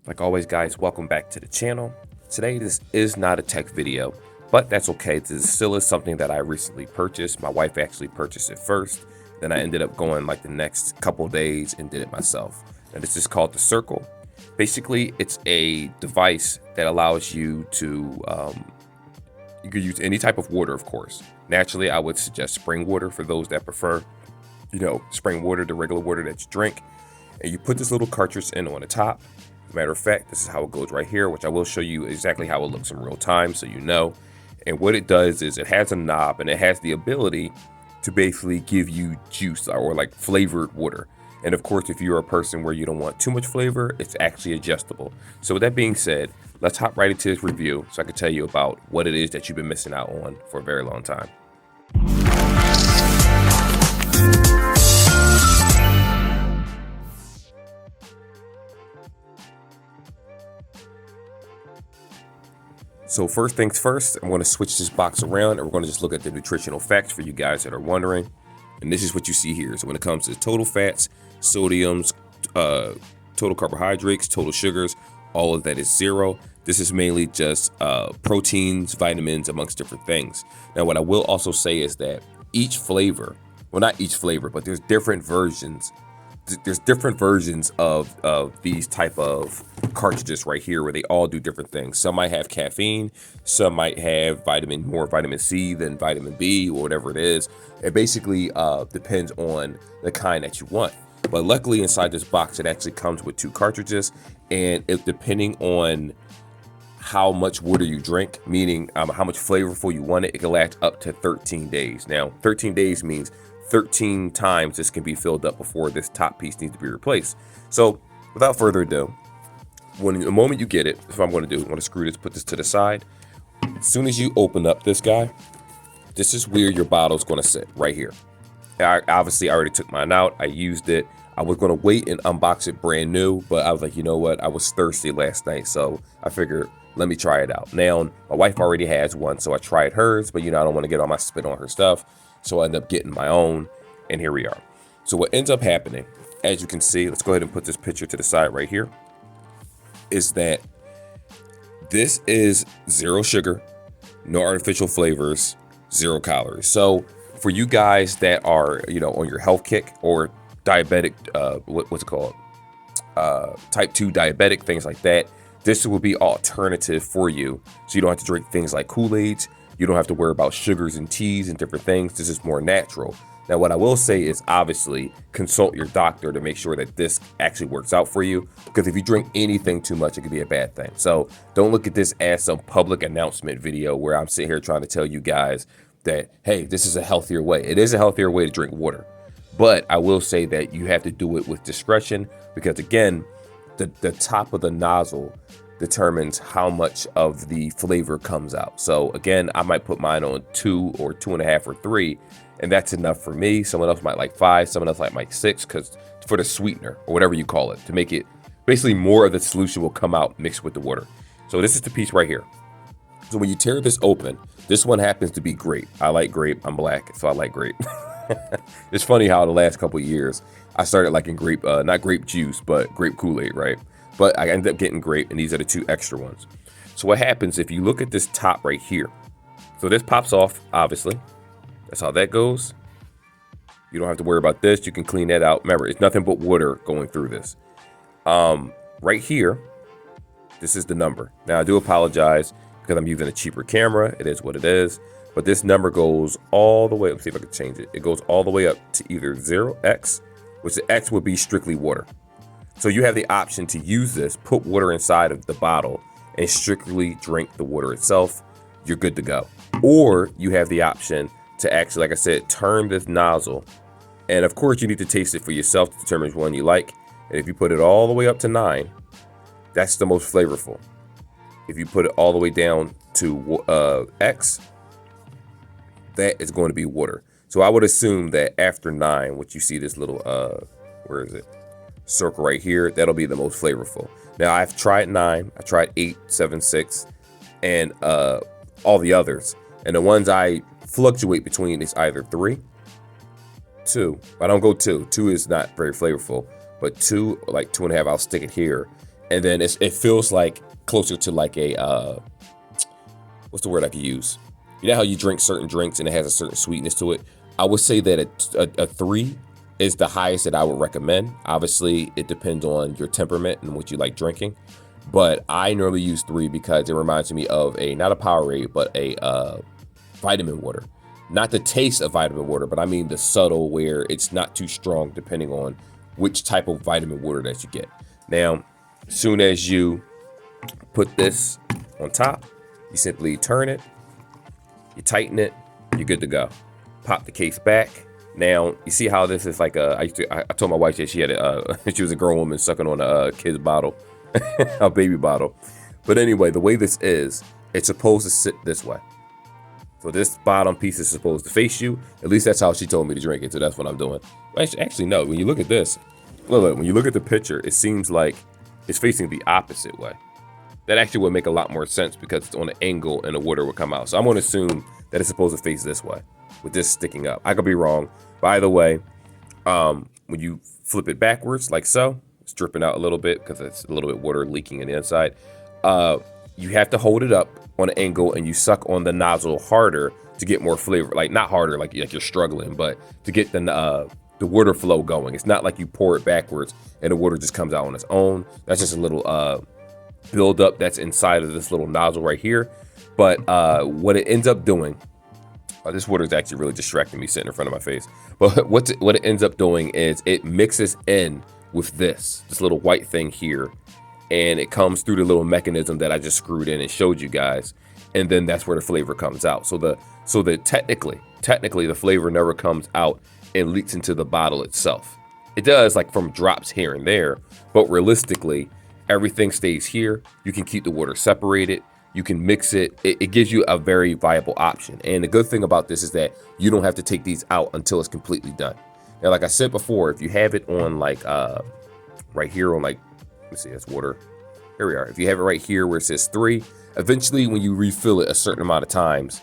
Like always, guys, welcome back to the channel. Today, this is not a tech video, but that's okay. This still is something that I recently purchased. My wife actually purchased it first. Then I ended up going like the next couple of days and did it myself. And this is called the Cirkul. Basically, it's a device that allows you to, you could use any type of water, of course. Naturally, I would suggest spring water for those that prefer, spring water, the regular water that you drink. And you put this little cartridge in on the top. Matter of fact, this is how it goes right here, which I will show you exactly how it looks in real time so you know. And what it does is it has a knob and it has the ability to basically give you juice or like flavored water. And of course, if you're a person where you don't want too much flavor, it's actually adjustable. So with that being said, let's hop right into this review so I can tell you about what it is that you've been missing out on for a very long time. So first things first, I'm going to switch this box around and we're going to just look at the nutritional facts for you guys that are wondering. And this is what you see here. So when it comes to total fats, sodiums, total carbohydrates, total sugars, all of that is 0. This is mainly just proteins, vitamins, amongst different things. Now, what I will also say is that each flavor, well, not each flavor, but there's different versions. There's different versions of these type of cartridges right here where they all do different things. Some might have caffeine, some might have more vitamin C than vitamin B or whatever it is. It basically depends on the kind that you want. But luckily inside this box, it actually comes with 2 cartridges, and depending on how much water you drink, meaning how much flavorful you want it, it can last up to 13 days. Now, 13 days means 13 times this can be filled up before this top piece needs to be replaced. So without further ado, the moment you get it, that's what I'm going to do. I'm going to screw this, put this to the side. As soon as you open up this guy, this is where your bottle is going to sit, right here. I already took mine out. I used it. I was going to wait and unbox it brand new, but I was like, you know what? I was thirsty last night, so I figured, let me try it out. Now, my wife already has one, so I tried hers, but I don't want to get all my spit on her stuff. So I ended up getting my own, and here we are. So what ends up happening, as you can see, let's go ahead and put this picture to the side right here, is that this is 0 sugar, no artificial flavors, 0 calories. So for you guys that are, on your health kick or diabetic, what's it called? Type 2 diabetic, things like that, this will be alternative for you. So you don't have to drink things like Kool-Aids. You don't have to worry about sugars and teas and different things. This is more natural. Now, what I will say is obviously consult your doctor to make sure that this actually works out for you. Because if you drink anything too much, it could be a bad thing. So don't look at this as some public announcement video where I'm sitting here trying to tell you guys that, hey, this is a healthier way. It is a healthier way to drink water. But I will say that you have to do it with discretion because, again, the top of the nozzle determines how much of the flavor comes out. So again, I might put mine on 2 or 2.5 or 3, and that's enough for me. Someone else might like 5, someone else might like 6, because for the sweetener or whatever you call it, to make it basically more of the solution will come out mixed with the water. So this is the piece right here. So when you tear this open, this one happens to be grape. I like grape. I'm black, so I like grape. It's funny how the last couple of years I started liking grape, not grape juice, but grape Kool-Aid, right? But I ended up getting grape, and these are the 2 extra ones. So what happens if you look at this top right here? So this pops off, obviously. That's how that goes. You don't have to worry about this. You can clean that out. Remember, it's nothing but water going through this. Right here, this is the number. Now, I do apologize because I'm using a cheaper camera. It is what it is. But this number goes all the way. Let's see if I can change it. It goes all the way up to either 0x, which the X would be strictly water. So you have the option to use this, put water inside of the bottle, and strictly drink the water itself. You're good to go. Or you have the option to actually, like I said, turn this nozzle. And of course, you need to taste it for yourself to determine which one you like. And if you put it all the way up to 9, that's the most flavorful. If you put it all the way down to X, that is going to be water. So I would assume that after 9, which you see this little, where is it? Circle right here, that'll be the most flavorful. Now I've tried 9, I tried 8, 7, 6, and all the others. And the ones I fluctuate between is either 3, 2. I don't go 2. 2 is not very flavorful, but 2, like 2.5, I'll stick it here. And then it feels like closer to like a, what's the word I could use? You know how you drink certain drinks and it has a certain sweetness to it? I would say that a 3 is the highest that I would recommend. Obviously, it depends on your temperament and what you like drinking. But I normally use 3 because it reminds me of not a Powerade, but a vitamin water. Not the taste of vitamin water, but I mean the subtle where it's not too strong depending on which type of vitamin water that you get. Now, as soon as you put this on top, you simply turn it, you tighten it, you're good to go. Pop the case back. Now, you see how this is like I told my wife that she had she was a grown woman sucking on a kid's bottle, a baby bottle. But anyway, the way this is, it's supposed to sit this way. So this bottom piece is supposed to face you. At least that's how she told me to drink it. So that's what I'm doing. Actually, no, when you look at this, look, when you look at the picture, it seems like it's facing the opposite way. That actually would make a lot more sense because it's on an angle and the water would come out. So I'm going to assume that it's supposed to face this way with this sticking up. I could be wrong. But either way, when you flip it backwards like so, it's dripping out a little bit because it's a little bit water leaking in the inside. You have to hold it up on an angle and you suck on the nozzle harder to get more flavor. Like not harder, like you're struggling, but to get the water flow going. It's not like you pour it backwards and the water just comes out on its own. That's just a little buildup that's inside of this little nozzle right here. But what it ends up doing, this water is actually really distracting me sitting in front of my face. But what it ends up doing is it mixes in with this little white thing here. And it comes through the little mechanism that I just screwed in and showed you guys. And then that's where the flavor comes out. So technically the flavor never comes out and leaks into the bottle itself. It does like from drops here and there, but realistically, everything stays here. You can keep the water separated. You can mix it. It gives you a very viable option. And the good thing about this is that you don't have to take these out until it's completely done. Now, like I said before, if you have it on like right here on like, let me see, that's water. Here we are. If you have it right here where it says 3, eventually when you refill it a certain amount of times,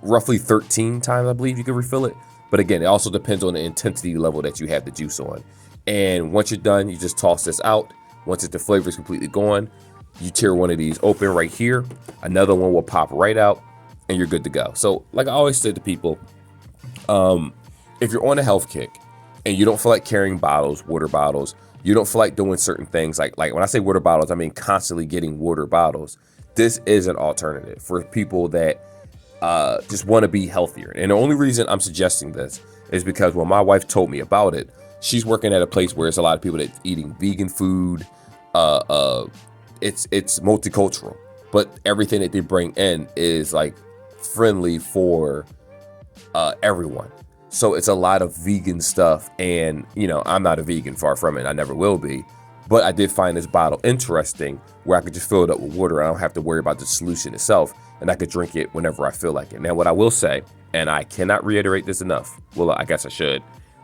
roughly 13 times, I believe you can refill it. But again, it also depends on the intensity level that you have the juice on. And once you're done, you just toss this out. Once the flavor is completely gone, you tear one of these open right here. Another one will pop right out and you're good to go. So like I always said to people, if you're on a health kick and you don't feel like carrying bottles, water bottles, you don't feel like doing certain things, like when I say water bottles, I mean constantly getting water bottles. This is an alternative for people that just want to be healthier. And the only reason I'm suggesting this is because when my wife told me about it, she's working at a place where it's a lot of people that's eating vegan food. It's multicultural, but everything that they bring in is like friendly for everyone. So it's a lot of vegan stuff. And, you know, I'm not a vegan, far from it. I never will be. But I did find this bottle interesting where I could just fill it up with water. I don't have to worry about the solution itself. And I could drink it whenever I feel like it. Now, what I will say, and I cannot reiterate this enough. Well, I guess I should.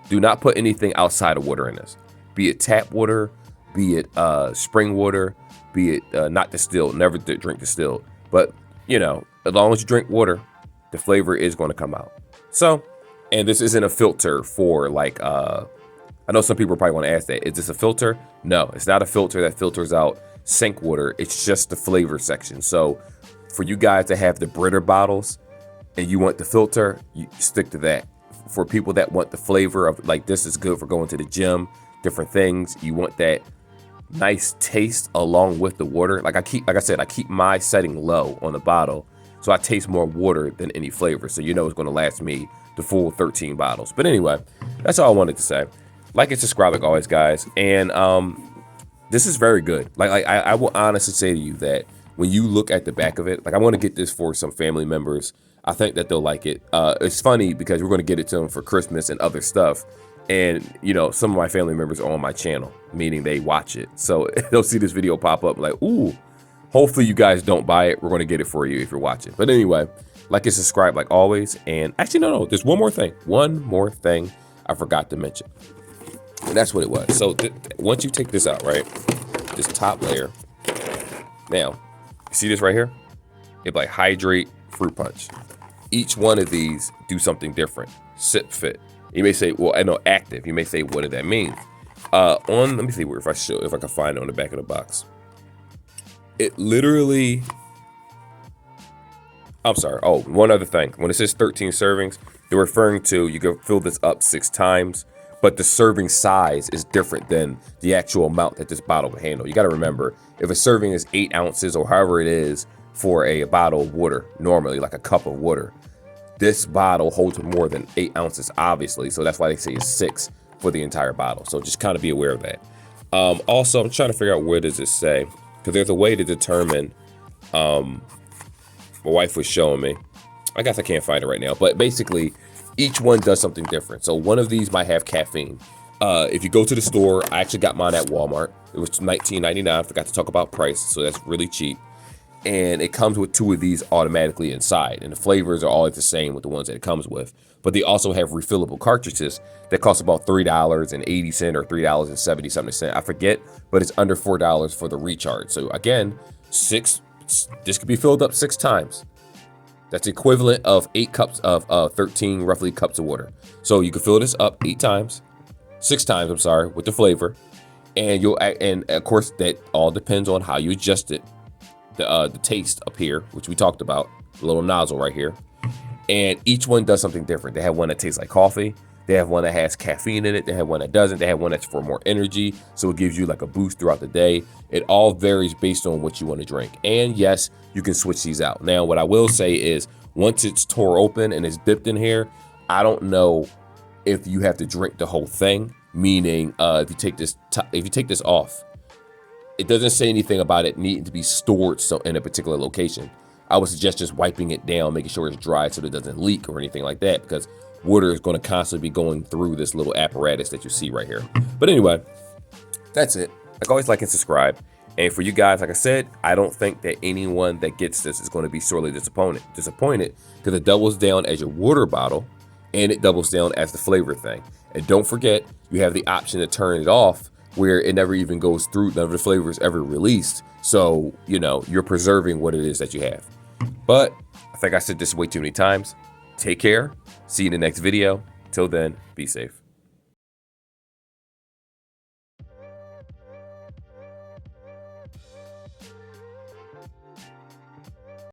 Do not put anything outside of water in this. Be it tap water, be it spring water, be it not distilled. Never drink distilled. But, you know, as long as you drink water, the flavor is going to come out. So, and this isn't a filter for like, I know some people probably want to ask that. Is this a filter? No, it's not a filter that filters out sink water. It's just the flavor section. So for you guys that have the Brita bottles and you want the filter, you stick to that. For people that want the flavor of like, this is good for going to the gym, different things. You want that nice taste along with the water. Like I said, I keep my setting low on the bottle. So I taste more water than any flavor. So you know it's going to last me the full 13 bottles. But anyway, that's all I wanted to say. Like and subscribe like always, guys. And this is very good. Like I will honestly say to you that when you look at the back of it, like I want to get this for some family members. I think that they'll like it. It's funny because we're going to get it to them for Christmas and other stuff. And, you know, some of my family members are on my channel, meaning they watch it. So they'll see this video pop up like, ooh, hopefully you guys don't buy it. We're going to get it for you if you're watching. But anyway, like and subscribe like always. And actually, no, there's one more thing I forgot to mention. And that's what it was. So once you take this out, right, this top layer, now, you see this right here? It's like hydrate fruit punch. Each one of these do something different. Sip fit. You may say, well, I know active. You may say, what did that mean? Let me see if I can find it on the back of the box. It literally, I'm sorry. Oh, one other thing. When it says 13 servings, they're referring to you can fill this up 6 times, but the serving size is different than the actual amount that this bottle can handle. You got to remember, if a serving is 8 ounces or however it is for a bottle of water, normally like a cup of water, this bottle holds more than 8 ounces, obviously. So that's why they say it's 6 for the entire bottle. So just kind of be aware of that. Also, I'm trying to figure out where does it say, because there's a way to determine. My wife was showing me. I guess I can't find it right now, but basically, each one does something different. So one of these might have caffeine. If you go to the store, I actually got mine at Walmart. It was $19.99. I forgot to talk about price, so that's really cheap. And it comes with 2 of these automatically inside, and the flavors are always the same with the ones that it comes with. But they also have refillable cartridges that cost about $3.80 or $3.70 something. I forget, but it's under $4 for the recharge. So again, this could be filled up 6 times. That's equivalent of 8 cups of 13 roughly cups of water. So you can fill this up 6 times, I'm sorry, with the flavor. And of course that all depends on how you adjust it. The taste up here, which we talked about, the little nozzle right here. And each one does something different. They have one that tastes like coffee. They have one that has caffeine in it. They have one that doesn't. They have one that's for more energy, so it gives you like a boost throughout the day. It all varies based on what you want to drink. And yes, you can switch these out. Now, what I will say is once it's tore open and it's dipped in here, I don't know if you have to drink the whole thing, meaning if you take this off, it doesn't say anything about it needing to be stored in a particular location. I would suggest just wiping it down, making sure it's dry so that it doesn't leak or anything like that, because water is going to constantly be going through this little apparatus that you see right here. But anyway, that's it. Like always, like and subscribe. And for you guys, like I said, I don't think that anyone that gets this is going to be sorely disappointed because it doubles down as your water bottle and it doubles down as the flavor thing. And don't forget, you have the option to turn it off where it never even goes through, none of the flavor is ever released. So, you're preserving what it is that you have. But I think I said this way too many times. Take care. See you in the next video. Till then, be safe.